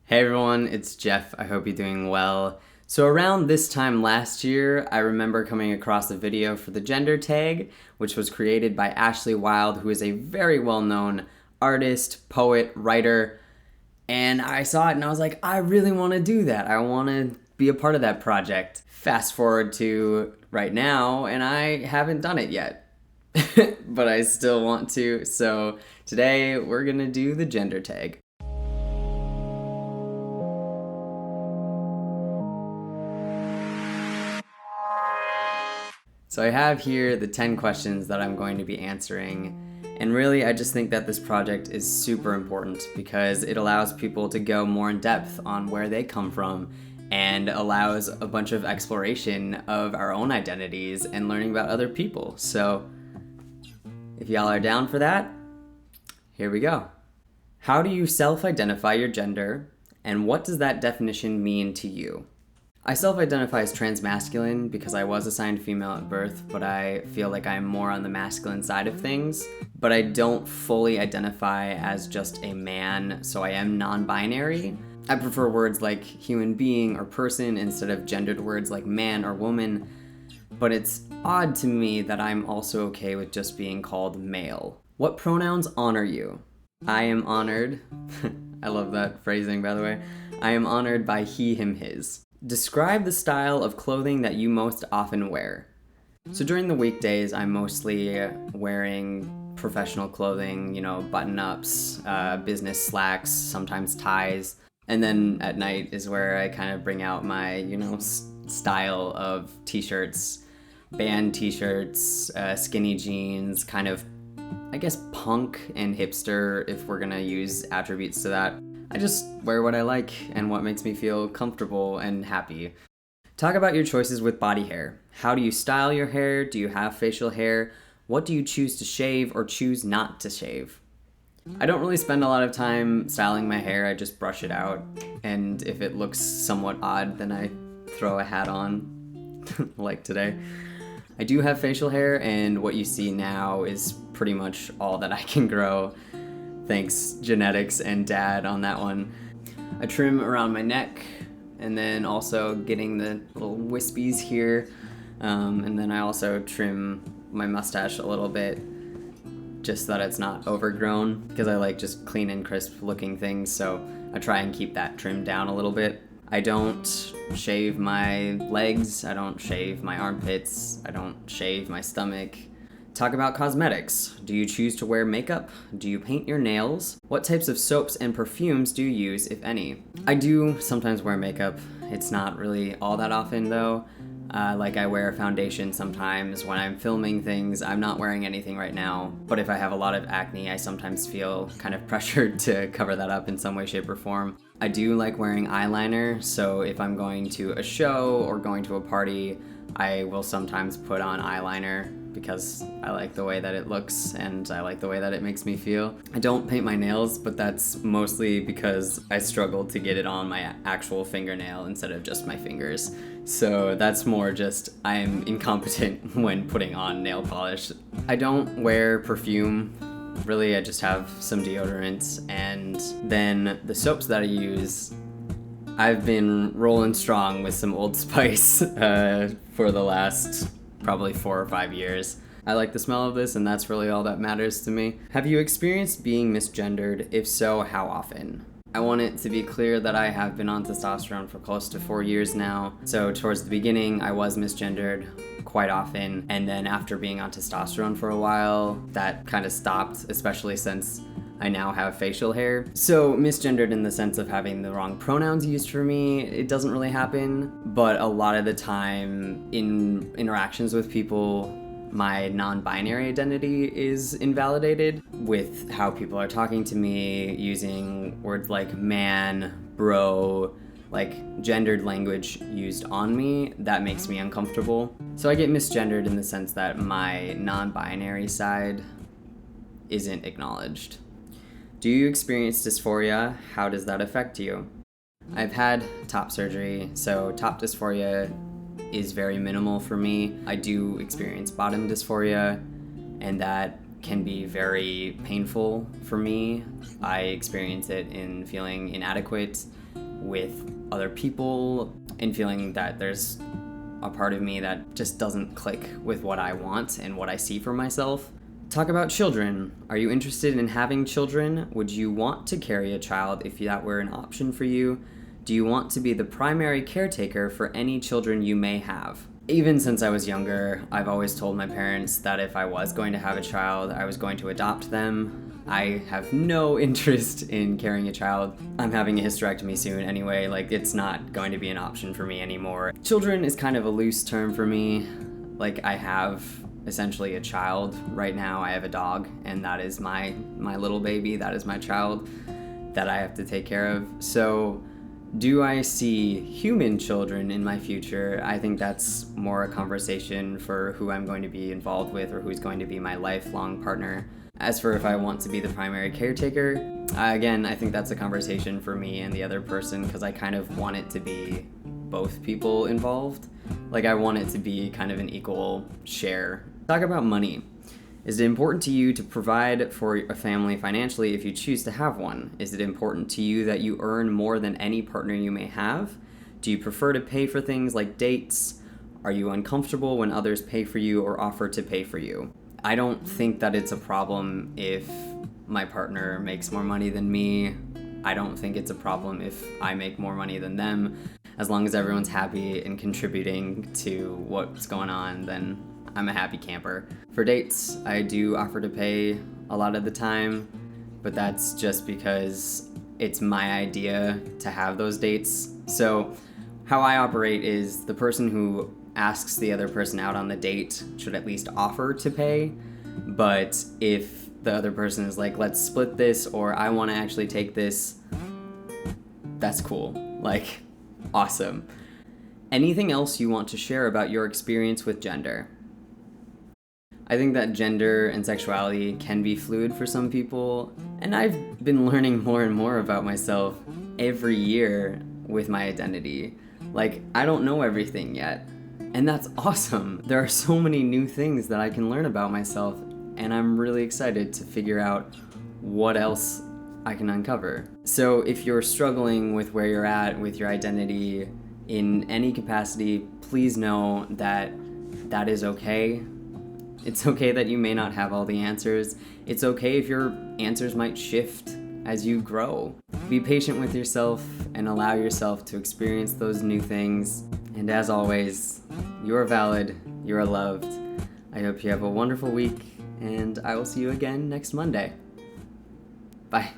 Hey everyone, it's Jeff. I hope you're doing well. So around this time last year, I remember coming across a video for the gender tag, which was created by Ashley Wilde, who is a very well-known artist, poet, writer, and I saw it and I was like, I really want to do that. I want to be a part of that project. Fast forward to right now, and I haven't done it yet, but I still want to. So today we're gonna do the gender tag. So I have here the 10 questions that I'm going to be answering, and really I just think that this project is super important because it allows people to go more in depth on where they come from and allows a bunch of exploration of our own identities and learning about other people. So if y'all are down for that, here we go. How do you self-identify your gender, and what does that definition mean to you? I self-identify as transmasculine because I was assigned female at birth, but I feel like I'm more on the masculine side of things. But I don't fully identify as just a man, so I am non-binary. I prefer words like human being or person instead of gendered words like man or woman. But it's odd to me that I'm also okay with just being called male. What pronouns honor you? I am honored. I love that phrasing, by the way. I am honored by he, him, his. Describe the style of clothing that you most often wear. So during the weekdays, I'm mostly wearing professional clothing, button-ups, business slacks, sometimes ties. And then at night is where I kind of bring out my, style of t-shirts, band t-shirts, skinny jeans, kind of, I guess, punk and hipster, if we're gonna use attributes to that. I just wear what I like and what makes me feel comfortable and happy. Talk about your choices with body hair. How do you style your hair? Do you have facial hair? What do you choose to shave or choose not to shave? I don't really spend a lot of time styling my hair. I just brush it out. And if it looks somewhat odd, then I throw a hat on, like today. I do have facial hair, and what you see now is pretty much all that I can grow. Thanks, genetics and dad on that one. I trim around my neck, and then also getting the little wispies here. And then I also trim my mustache a little bit, just so that it's not overgrown, because I like just clean and crisp looking things, so I try and keep that trimmed down a little bit. I don't shave my legs, I don't shave my armpits, I don't shave my stomach. Talk about cosmetics. Do you choose to wear makeup? Do you paint your nails? What types of soaps and perfumes do you use, if any? I do sometimes wear makeup. It's not really all that often though. I wear a foundation sometimes when I'm filming things. I'm not wearing anything right now, but if I have a lot of acne, I sometimes feel kind of pressured to cover that up in some way, shape, or form. I do like wearing eyeliner, so if I'm going to a show or going to a party, I will sometimes put on eyeliner because I like the way that it looks and I like the way that it makes me feel. I don't paint my nails, but that's mostly because I struggle to get it on my actual fingernail instead of just my fingers. So that's more just I am incompetent when putting on nail polish. I don't wear perfume. Really, I just have some deodorant, and then the soaps that I use, I've been rolling strong with some Old Spice for the last probably 4 or 5 years. I like the smell of this, and that's really all that matters to me. Have you experienced being misgendered? If so, how often? I want it to be clear that I have been on testosterone for close to 4 years now. So towards the beginning, I was misgendered quite often, and then after being on testosterone for a while, that kind of stopped, especially since I now have facial hair. So misgendered in the sense of having the wrong pronouns used for me, it doesn't really happen, but a lot of the time in interactions with people, my non-binary identity is invalidated with how people are talking to me, using words like man, bro, like gendered language used on me. That makes me uncomfortable. So I get misgendered in the sense that my non-binary side isn't acknowledged. Do you experience dysphoria? How does that affect you? I've had top surgery, so top dysphoria is very minimal for me. I do experience bottom dysphoria, and that can be very painful for me. I experience it in feeling inadequate with other people and feeling that there's a part of me that just doesn't click with what I want and what I see for myself. Talk about children. Are you interested in having children? Would you want to carry a child if that were an option for you? Do you want to be the primary caretaker for any children you may have? Even since I was younger, I've always told my parents that if I was going to have a child, I was going to adopt them. I have no interest in carrying a child. I'm having a hysterectomy soon anyway, like it's not going to be an option for me anymore. Children is kind of a loose term for me. Like I have essentially a child right now. I have a dog, and that is my little baby. That is my child that I have to take care of. So do I see human children in my future? I think that's more a conversation for who I'm going to be involved with or who's going to be my lifelong partner. As for if I want to be the primary caretaker, again, I think that's a conversation for me and the other person, because I kind of want it to be both people involved. Like I want it to be kind of an equal share. Talk about money. Is it important to you to provide for a family financially if you choose to have one? Is it important to you that you earn more than any partner you may have? Do you prefer to pay for things like dates? Are you uncomfortable when others pay for you or offer to pay for you? I don't think that it's a problem if my partner makes more money than me. I don't think it's a problem if I make more money than them. As long as everyone's happy and contributing to what's going on, then I'm a happy camper. For dates, I do offer to pay a lot of the time, but that's just because it's my idea to have those dates. So how I operate is the person who asks the other person out on the date should at least offer to pay. But if the other person is like, let's split this, or I want to actually take this, that's cool. Like, awesome. Anything else you want to share about your experience with gender? I think that gender and sexuality can be fluid for some people, and I've been learning more and more about myself every year with my identity. Like, I don't know everything yet. And that's awesome. There are so many new things that I can learn about myself, and I'm really excited to figure out what else I can uncover. So if you're struggling with where you're at with your identity in any capacity, please know that that is okay. It's okay that you may not have all the answers. It's okay if your answers might shift as you grow. Be patient with yourself and allow yourself to experience those new things. And as always, you are valid, you are loved. I hope you have a wonderful week, and I will see you again next Monday. Bye.